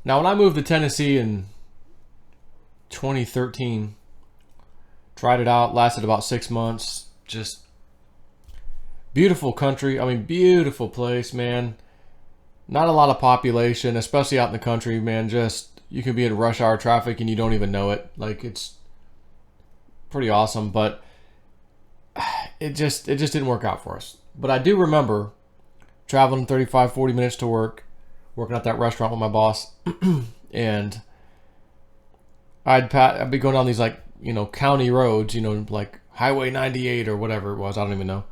Now, when I moved to Tennessee in 2013, tried it out, lasted about 6 months. Just beautiful country. I mean, beautiful place, man. Not a lot of population, especially out in the country, man. Just, you can be in rush hour traffic and you don't even know it. Like, it's pretty awesome, but it just didn't work out for us. But I do remember traveling 35, 40 minutes to work, working at that restaurant with my boss, and I'd be going down these, like, you know, county roads, you know, like Highway 98 or whatever it was. I don't even know.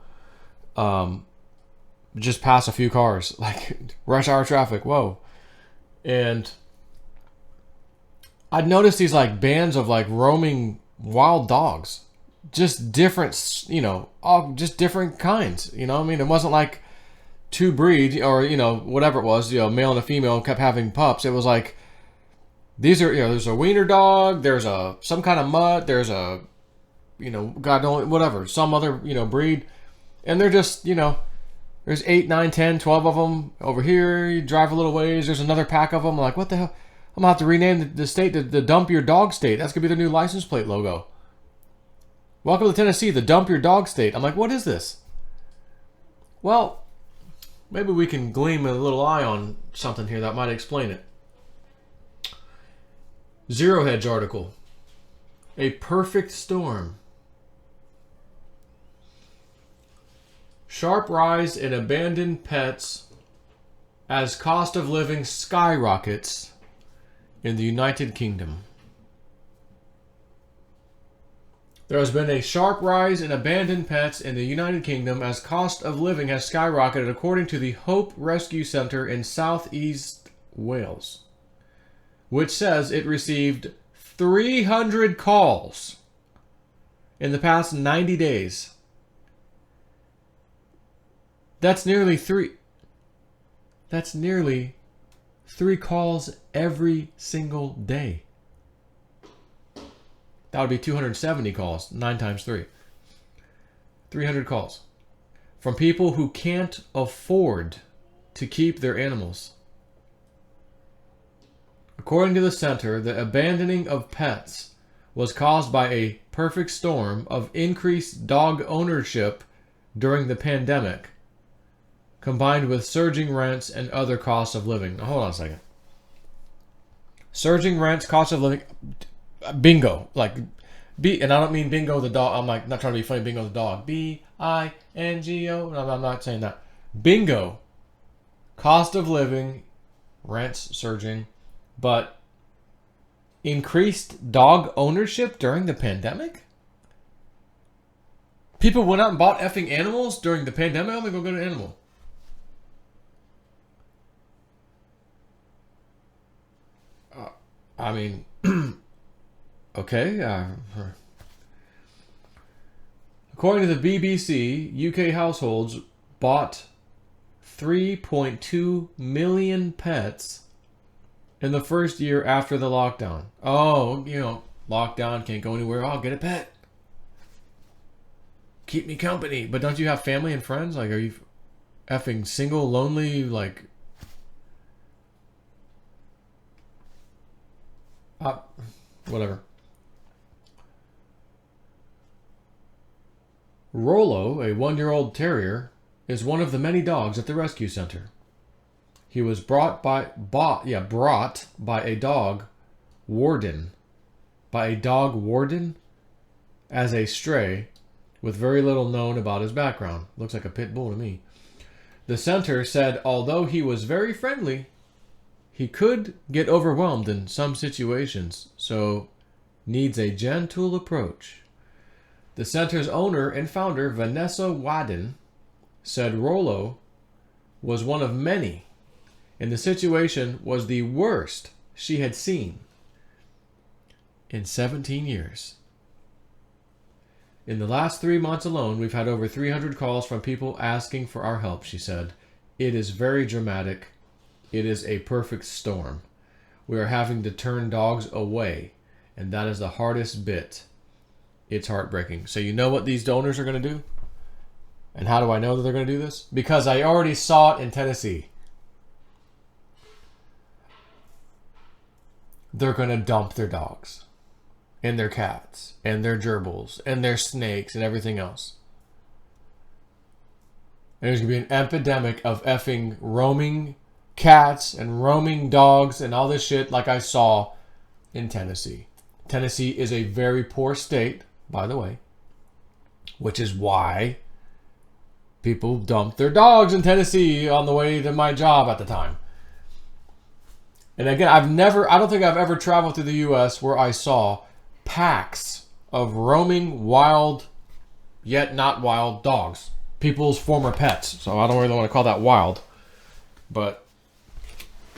Just pass a few cars, like rush hour traffic. Whoa. And I'd noticed these like bands of like roaming wild dogs, just different, you know, all just different kinds, you know. I mean, it wasn't like two breeds or, you know, whatever it was, you know, male and a female kept having pups. It was like, these are, you know, there's a wiener dog, there's a some kind of mutt, there's a, you know, God knows, whatever, some other, you know, breed, and they're just, you know, there's 8, 9, 10, 12 of them over here. You drive a little ways, there's another pack of them. I'm like, what the hell? I'm gonna have to rename the state to the Dump Your Dog State. That's gonna be the new license plate logo. Welcome to Tennessee, the Dump Your Dog State. I'm like, what is this? Well, maybe we can gleam a little eye on something here that might explain it. Zero Hedge article. A perfect storm. Sharp rise in abandoned pets as cost of living skyrockets in the United Kingdom. There has been a sharp rise in abandoned pets in the United Kingdom as cost of living has skyrocketed, according to the Hope Rescue Centre in Southeast Wales, which says it received 300 calls in the past 90 days. That's nearly three calls every single day. That would be 270 calls, 9 times 3. 300 calls from people who can't afford to keep their animals. According to the center, the abandoning of pets was caused by a perfect storm of increased dog ownership during the pandemic, combined with surging rents and other costs of living. Now, hold on a second. Surging rents, cost of living, bingo. Like, and I don't mean bingo the dog. I'm like, not trying to be funny, bingo the dog. B-I-N-G-O. No, I'm not saying that. Bingo. Cost of living, rents surging, but increased dog ownership during the pandemic? People went out and bought effing animals during the pandemic? I'm going to go get an animal. I mean, okay. According to the BBC, UK households bought 3.2 million pets in the first year after the lockdown. Oh, you know, lockdown, can't go anywhere. I'll get a pet. Keep me company. But don't you have family and friends? Like, are you effing single, lonely, like... whatever. Rollo, a 1-year-old terrier, is one of the many dogs at the rescue center. He was brought by a dog warden. By a dog warden? As a stray, with very little known about his background. Looks like a pit bull to me. The center said although he was very friendly, he could get overwhelmed in some situations, so needs a gentle approach. The center's owner and founder, Vanessa Wadden, said Rollo was one of many, and the situation was the worst she had seen in 17 years. In the last 3 months alone, we've had over 300 calls from people asking for our help, she said. It is very dramatic. It is a perfect storm. We are having to turn dogs away, and that is the hardest bit. It's heartbreaking. So you know what these donors are going to do? And how do I know that they're going to do this? Because I already saw it in Tennessee. they're going to dump their dogs and their cats and their gerbils and their snakes and everything else. And there's going to be an epidemic of effing roaming cats and roaming dogs and all this shit like I saw in Tennessee. Tennessee is a very poor state, by the way, which is why people dumped their dogs in Tennessee on the way to my job at the time. And again, I don't think I've ever traveled through the U.S. where I saw packs of roaming wild, yet not wild dogs. People's former pets. So I don't really want to call that wild. But,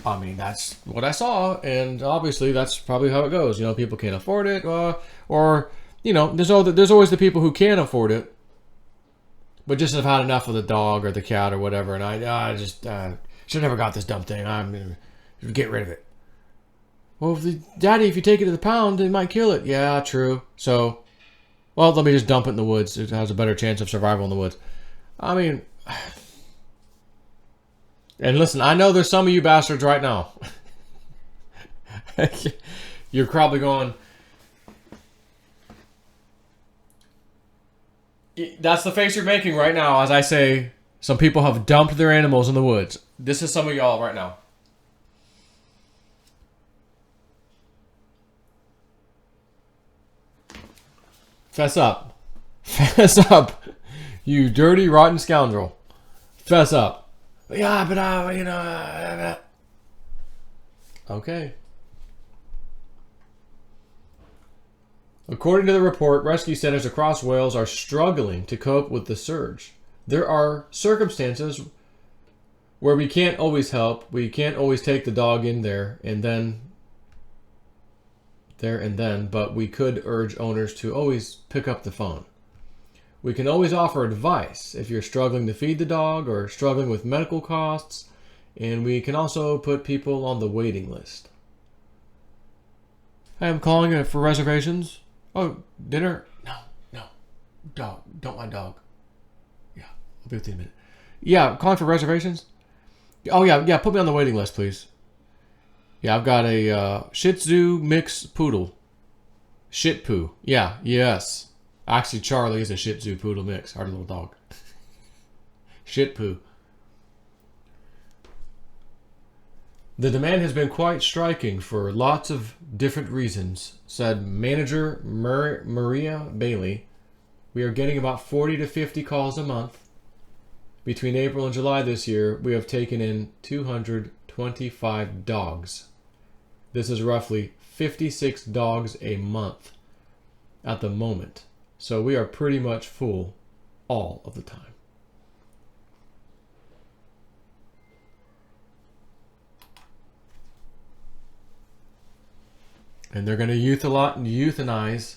I mean, that's what I saw. And obviously, that's probably how it goes. You know, people can't afford it. Or, you know, there's always the people who can afford it, but just have had enough of the dog or the cat or whatever. And I just should have never got this dumb thing. I'm going to get rid of it. Well, Daddy, if you take it to the pound, they might kill it. Yeah, true. So, well, let me just dump it in the woods. It has a better chance of survival in the woods. I mean, and listen, I know there's some of you bastards right now. You're probably going, that's the face you're making right now as I say some people have dumped their animals in the woods. This is some of y'all right now. Fess up. Fess up. You dirty, rotten scoundrel. Fess up. Yeah, but you know. Okay. According to the report, rescue centers across Wales are struggling to cope with the surge. There are circumstances where we can't always help. We can't always take the dog in there and then, but we could urge owners to always pick up the phone. We can always offer advice if you're struggling to feed the dog or struggling with medical costs, and we can also put people on the waiting list. Hey, I'm calling for reservations. Oh, dinner? No. Dog. Don't mind dog. Yeah, I'll be with you in a minute. Yeah, I'm calling for reservations? Oh, yeah, put me on the waiting list, please. Yeah, I've got a Shih Tzu mix poodle. Shit poo. Yeah, yes. Actually, Charlie is a Shih Tzu poodle mix. Our little dog. Shit poo. The demand has been quite striking for lots of different reasons, said manager Maria Bailey. We are getting about 40 to 50 calls a month. Between April and July this year, we have taken in 225 dogs. This is roughly 56 dogs a month at the moment. So we are pretty much full all of the time. And they're going to euthanize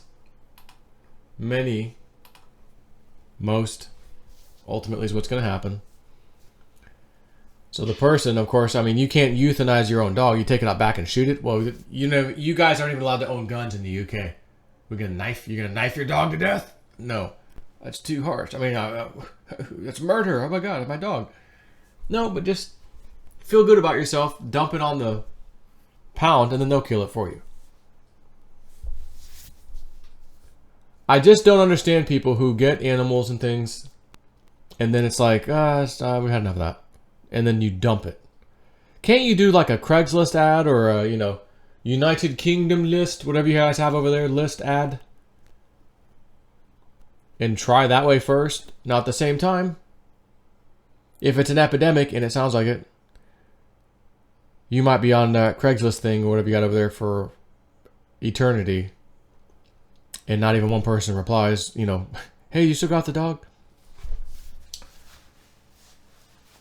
most, ultimately is what's going to happen. So the person, of course, I mean, you can't euthanize your own dog. You take it out back and shoot it. Well, you know, you guys aren't even allowed to own guns in the UK. You're gonna knife your dog to death? No, that's too harsh. I mean, that's murder. Oh my God, my dog. No, but just feel good about yourself. Dump it on the pound, and then they'll kill it for you. I just don't understand people who get animals and things, and then it's like, we had enough of that, and then you dump it. Can't you do like a Craigslist ad or a, United Kingdom list, whatever you guys have over there, list ad, and try that way first? Not at the same time. If it's an epidemic, and it sounds like it, you might be on that Craigslist thing or whatever you got over there for eternity, and not even one person replies, hey, you still got the dog?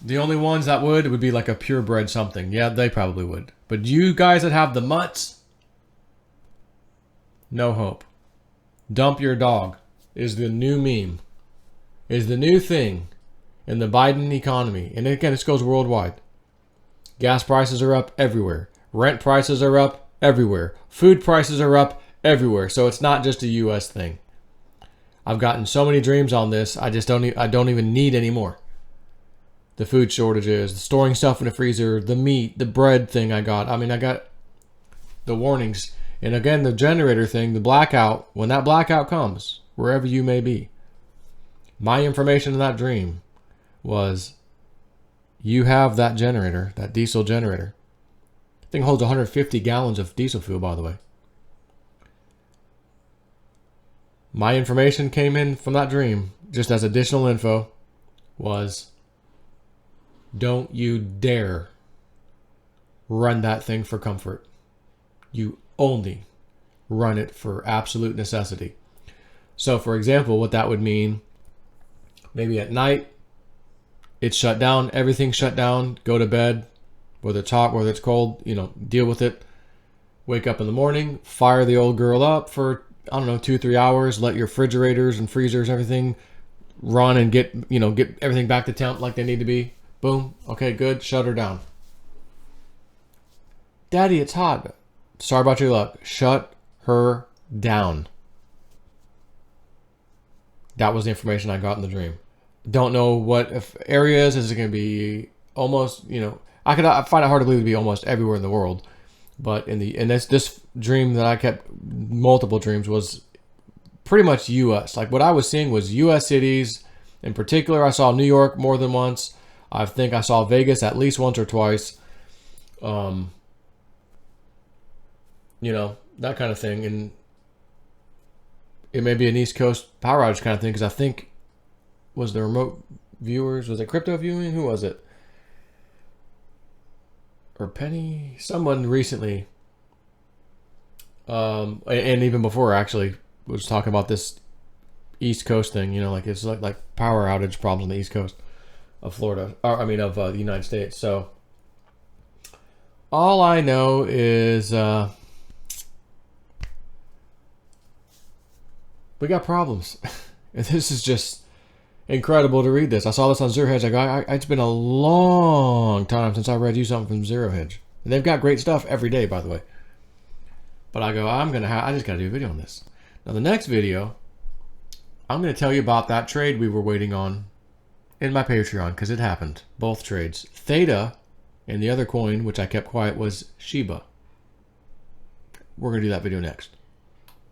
The only ones that would be like a purebred something. Yeah, they probably would. But you guys that have the mutts, no hope. Dump your dog is the new meme. Is the new thing in the Biden economy. And again, this goes worldwide. Gas prices are up everywhere. Rent prices are up everywhere. Food prices are up everywhere. So it's not just a US thing. I've gotten so many dreams on this, I don't even need any more. The food shortages, the storing stuff in the freezer, the meat, the bread thing I got. I mean, I got the warnings. And again, the generator thing, the blackout, when that blackout comes, wherever you may be, my information in that dream was, you have that generator, that diesel generator. The thing holds 150 gallons of diesel fuel, by the way. My information came in from that dream, just as additional info, was, don't you dare run that thing for comfort. You only run it for absolute necessity. So, for example, what that would mean, maybe at night, it's shut down, everything's shut down, go to bed, whether it's hot, whether it's cold, deal with it. Wake up in the morning, fire the old girl up for, 2-3 hours, let your refrigerators and freezers, everything run and get everything back to temp like they need to be. Boom. Okay, good. Shut her down. Daddy, it's hot. Sorry about your luck. Shut her down. That was the information I got in the dream. Don't know what if areas. Is it going to be almost, I find it hard to believe to be almost everywhere in the world. But in this dream that I kept, multiple dreams, was pretty much U.S. Like what I was seeing was U.S. cities. In particular, I saw New York more than once. I think I saw Vegas at least once or twice. That kind of thing. And it may be an East Coast power outage kind of thing, because I think, was the remote viewers, was it crypto viewing? Who was it? Or Penny? Someone recently, and even before actually, was talking about this East Coast thing, like it's like power outage problems on the East Coast of Florida, of the United States. So all I know is we got problems. And this is just incredible to read this. I saw this on Zero Hedge. I go, it's been a long time since I read you something from Zero Hedge. And they've got great stuff every day, by the way. But I go, I just got to do a video on this. Now, the next video, I'm going to tell you about that trade we were waiting on in my Patreon, because it happened. Both trades. Theta and the other coin, which I kept quiet, was Shiba. We're going to do that video next.